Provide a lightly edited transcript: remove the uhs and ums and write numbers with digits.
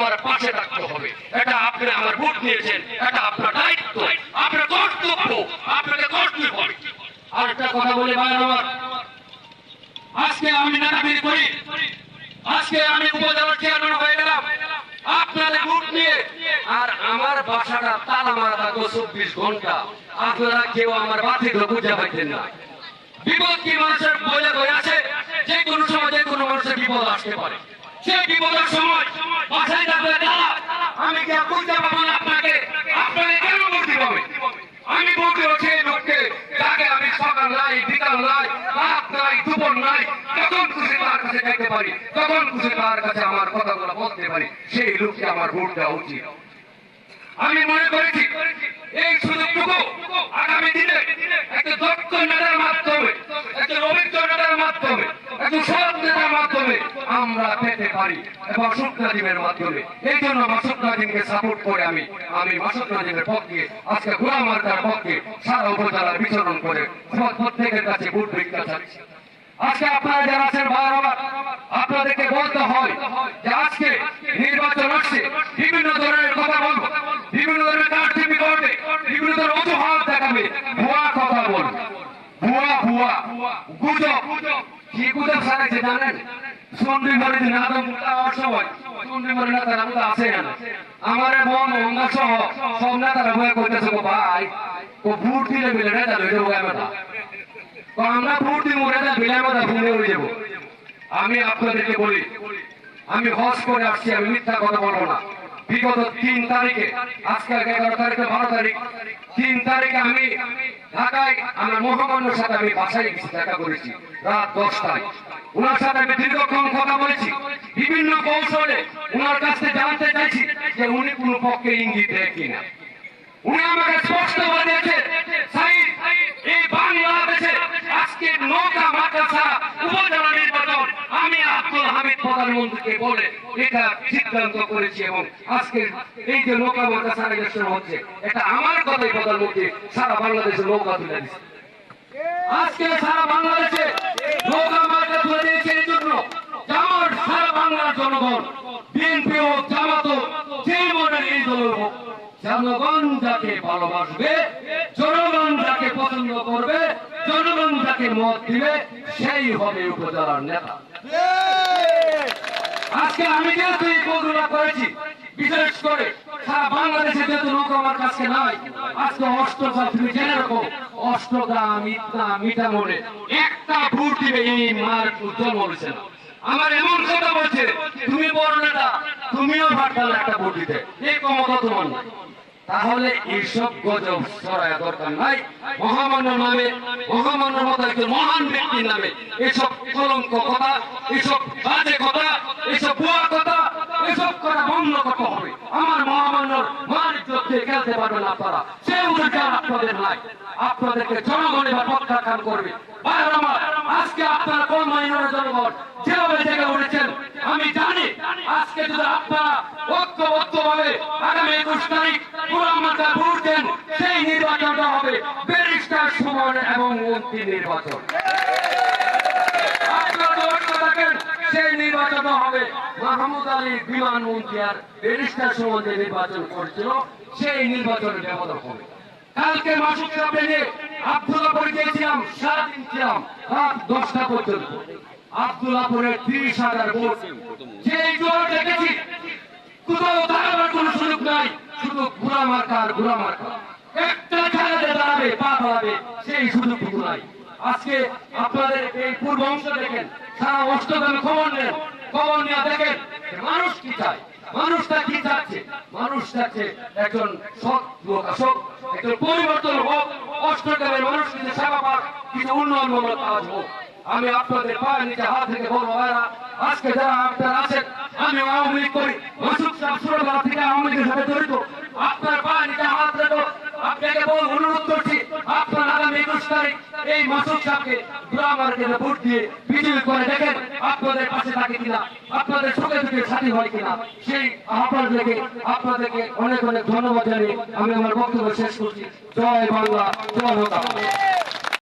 আমার পাশে থাকতে হবে। এটা আপনি আমার ভোট নিয়েছেন, এটা আপনার দায়িত্ব, আপনার কর্তব্য, আপনাকে করতে হবে। আরেকটা কথা বলে ভাই আমার, আজকে আমি নেতাগিরি করি, আজকে আমি উপজেলার চেয়ারম্যান হয়ে গেলাম আপনাদের ভোট নিয়ে, আর আমার বাসাটা তালা মারা থাকবো 24 ঘন্টা। আপনারা কেউ আমার বাতিল বুঝে পাইতেন না। বিপদ কি মানুষের বলে বই আছে, যে কোনো সময় যে কোনো মানুষের বিপদ আসতে পারে। সেই বিপদের সময় বাসায় থাকলে তালা, আমি কি বুঝতে পারবো না আপনাকে? আপনাকে কেন ভোট দিব? আমি ভোট দেবো সেই লোককে যাকে আমি সকাল নাই, বিকাল নাই, রাত নাই, দুপুর নাই, তখন খুশি তার কাছে যেতে পারি, তখন খুশি তার কাছে আমার কথাগুলো বলতে পারি। সেই লোককে আমার ভোট দেওয়া উচিত। আমি মনে করেছি এই সুযোগটুকু আগামী দিনে একটা দক্ষ নেতার মাধ্যমে, একটা অভিজ্ঞ নেতার মাধ্যমে, একটা সৎ নেতার মাধ্যমে আমরা পেতে পারি, এবং মাসুদ নাজিমের মাধ্যমে। এই জন্য মাসুদ নাজিমকে সাপোর্ট করে আমি মাসুদ নাজিমের পক্ষে, আজকে গোলাম মার্কার পক্ষে সারা উপজেলার বিচরণ করে প্রত্যেকের কাছে ভোট ভিক্ষা চাচ্ছি। আজকে আপনারা যারা আছেন বারবার আপনাদেরকে বলতে হয় যে আজকে নির্বাচন আসছে, বিভিন্ন ধরনের কথা বলবো, বিভিন্ন ধরনের কারচুপি করবে, বিভিন্ন ধরনের অজুহাত দেখাবে, ভুয়া কথা বলবে, ভুয়া গুজব। কি গুজব সারাইছে জানেন? চন্ডীগড়ে দিন আদম হওয়ার সময় চন্ডীগড়ের নেতারা মতো আছে না, আমার মন অঙ্গা সহ সব নেতারা ভয় করতেছে, ভাই ও ভোট দিলে মিলে নেতা লই যাবো আমরা, আমরা ভোট দিব নেতা বিলে আমরা ভুলে হয়ে যাবো। আমি আপনাদেরকে বলি, আমি হজ করে আসছি, আমি মিথ্যা কথা বলবো না। বিগত 3 তারিখে, আজকে 11 তারিখে 12 তারিখ, 3 তারিখে আমি ঢাকায় আমার মহামান্যর সাথে আমি বাসায় গেছি, দেখা করেছি রাত 10টায়। ওনার সাথে আমি দীর্ঘক্ষণ কথা বলেছি, বিভিন্ন কৌশলে ওনার কাছে জানতে চাইছি যে উনি কোন পক্ষে ইঙ্গিত দেয় কিনা। উনি আমাকে স্পষ্ট বলে দিয়েছে, সাইদ এই বাংলাদেশে আজকে নৌকা মাদ্রাসা উপজেলা নির্বাচন আমি আব্দুল হামিদ প্রধানমন্ত্রীকে বলে এটা সিদ্ধান্ত করেছি, এবং আজকে এই যে নৌকা মাদ্রাসা ইলেকশন হচ্ছে এটা আমার কথাই প্রধানমন্ত্রী সারা বাংলাদেশে নৌকা তুলে দিচ্ছে। আজকে সারা বাংলাদেশে নৌকা মাদ্রাসা তুলে দিয়েছে এই জন্য আমার সারা বাংলার জনগণ, বিএনপি হোক, জামাত হোক, যে মনের এই দল হোক, জনগণ যাকে ভালোবাসবে, জনগণ যাকে পছন্দ করবে, জনগণ যাকে মত দিবে, সেই হবে উপজেলার নেতা। আজকে আমি যেহেতু এই বগুড়া করেছি, বিশেষ করে সারা বাংলাদেশে যেহেতু নৌকা আমার কাছে নাই, আজকে অষ্টগ্রাম তুমি জেনে রাখো, অষ্টগ্রাম, ইটনা, মিঠামনে একটা ভোট দিবে এই মার জন্ম হয়েছে না। আমার এমন কথা বলছে, তুমি বড় নেতা, তুমিও পারতাম একটা ভোট দিতে, এই ক্ষমতা তোমার নাই। তাহলে এইসব গজব ছড়ায় দরকার নাই। মহামান্য নামে, মহামান্যর মতো একজন মহান ব্যক্তির নামে এইসব কলঙ্ক কথা, এইসব বাজে কথা, এইসব ভুয়া কথা, এইসব কথা বন্ধ করতে হবে। আমার মহামান্যর মান ইজ্জত দিয়ে খেলতে পারবেন আপনারা, সে অধিকার আপনাদের নাই। আপনাদেরকে জনগণ এবার প্রত্যাখ্যান করবে। আজকে আপনারা কোন মাইনরের জনগণ যেভাবে জেগে উঠেছেন আমি জানি, আজকে যদি আপনারা ঐক্যবদ্ধভাবে আগামী 21 তারিখ গোলাম মার্কায় ভোট দেন, সেই নির্বাচনটা হবে ব্যারিস্টার সুমন এবং মন্ত্রী নির্বাচন। আপনারা ঐক্য থাকেন, সেই নির্বাচন হবে মাহমুদ আলী বিমান মন্ত্রী আর ব্যারিস্টার সুমন যে নির্বাচন করেছিল সেই নির্বাচনের ব্যবধান হবে। কালকে মাসুদ সাহেবকে নিয়ে আব্দুল্লাহপুরে গিয়েছিলাম, সারাদিন ছিলাম রাত 10টা পর্যন্ত। আব্দুল্লাহপুরের 30,000 ভোট, সেই জোর দেখেছি কোথাও দাঁড়াবার কোন সুযোগ নাই, শুধু ঘোড়া মার্কা আর ঘোড়া মার্কা, একটা খেলাতে দাঁড়াবে, পা ফেলাবে, সেই সুযোগটুকু নাই। আজকে আপনাদের এই পূর্ব অংশ দেখেন, সারা অষ্টগ্রামে খবর নেন, খবর নিয়ে দেখেন মানুষ কি চায়, মানুষটা কি চাচ্ছে। মানুষ চাচ্ছে একজন সৎ লোক আসুক, একজন পরিবর্তন হোক, অষ্টগ্রামের মানুষ কিছু সেবা পাক, কিছু উন্নয়নমূলক কাজ হোক। আমি আপনাদের পায়ের নিচে হাত থেকে বলবো, ভাইরা আজকে যারা আপনারা আছেন, আমি আওয়ামী লীগ করি, মাসুদ সাহেব ছোটবেলা থেকে আওয়ামী লীগের সাথে জড়িত, আপনার পায়ের নিচে হাত রেখো। আপনাকে অনুরোধ করছি, আপনার আগামী 21 তারিখ এই মাসুদ সাহেবকে গোলাম মার্কায় ভোট দিয়ে বিজয়ী করে দেখেন আপনাদের পাশে থাকে কিনা, আপনাদের সুখে দুঃখে সাথী হয় কিনা। সেই আপনাদেরকে অনেক অনেক ধন্যবাদ জানিয়ে আমি আমার বক্তব্য শেষ করছি। জয় বাংলা, জয় মাতা।